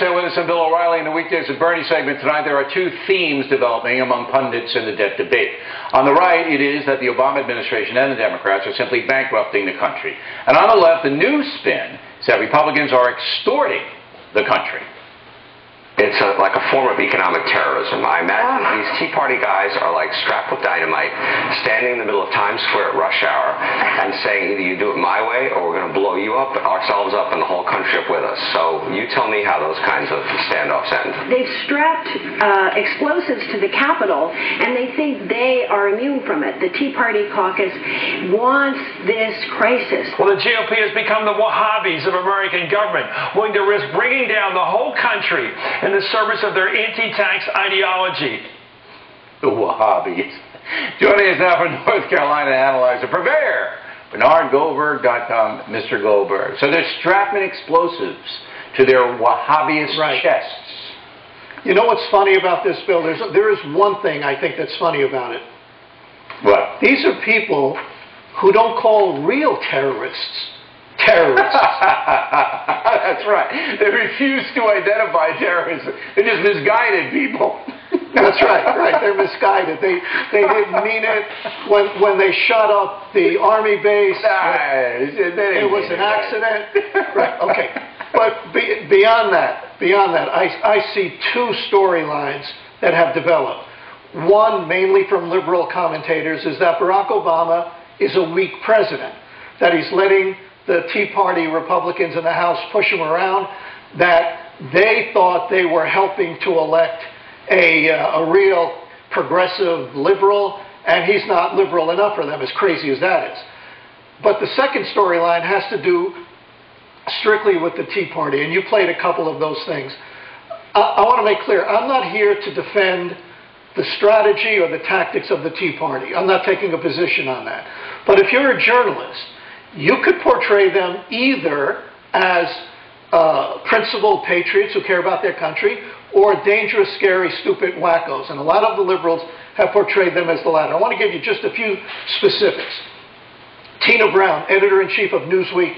stay with us. I'm Bill O'Reilly in the Weekdays with Bernie segment tonight. There are two themes developing among pundits in the debt debate. On the right, it is that the Obama administration and the Democrats are simply bankrupting the country. And on the left, the new spin is that Republicans are extorting the country. It's like a form of economic terrorism. I imagine these Tea Party guys are like strapped with dynamite, standing in the middle of Times Square at rush hour and saying either you do it my way or we're going to blow you up, ourselves up, and the whole country up with us. So you tell me how those kinds of standoffs end. They've strapped explosives to the Capitol, and they think they are immune from it. The Tea Party caucus wants this crisis. Well, the GOP has become the Wahhabis of American government, willing to risk bringing down the whole country in the service of their anti-tax ideology. The Wahhabis. Joining us now from North Carolina to analyze the purveyor, BernardGoldberg.com, Mr. Goldberg. So they're strapping explosives to their Wahhabiist chests. You know what's funny about this, Bill? There is one thing I think that's funny about it. What? These are people who don't call real terrorists terrorists. That's right. They refuse to identify terrorists. They're just misguided people. That's right. They're misguided. They didn't mean it when they shot up the Army base. It was an accident. Right. Okay. But beyond that, I see two storylines that have developed. One, mainly from liberal commentators, is that Barack Obama is a weak president, that he's letting the Tea Party Republicans in the House push him around, that they thought they were helping to elect a real progressive liberal, and he's not liberal enough for them, as crazy as that is. But the second storyline has to do strictly with the Tea Party, and you played a couple of those things. I want to make clear, I'm not here to defend the strategy or the tactics of the Tea Party. I'm not taking a position on that. But if you're a journalist, you could portray them either as principled patriots who care about their country, or dangerous, scary, stupid wackos. And a lot of the liberals have portrayed them as the latter. I want to give you just a few specifics. Tina Brown, editor-in-chief of Newsweek,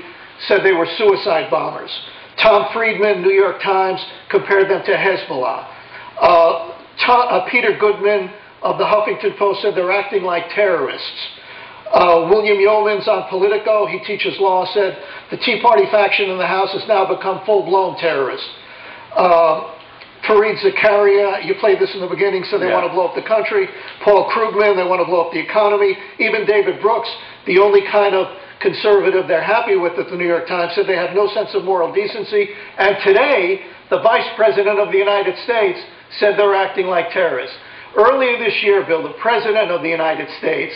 said they were suicide bombers. Tom Friedman, New York Times, compared them to Hezbollah. Peter Goodman of the Huffington Post said they're acting like terrorists. William Yeomans on Politico, he teaches law, said the Tea Party faction in the House has now become full-blown terrorists. Fareed Zakaria, you played this in the beginning, said they want to blow up the country. Paul Krugman, they want to blow up the economy. Even David Brooks, the only kind of conservative they're happy with at the New York Times, said they have no sense of moral decency. And today, the Vice President of the United States said they're acting like terrorists. Earlier this year, Bill, the President of the United States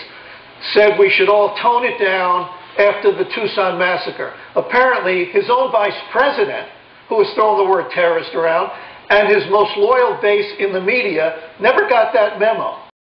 said we should all tone it down after the Tucson massacre. Apparently, his own Vice President, who was throwing the word terrorist around, and his most loyal base in the media never got that memo.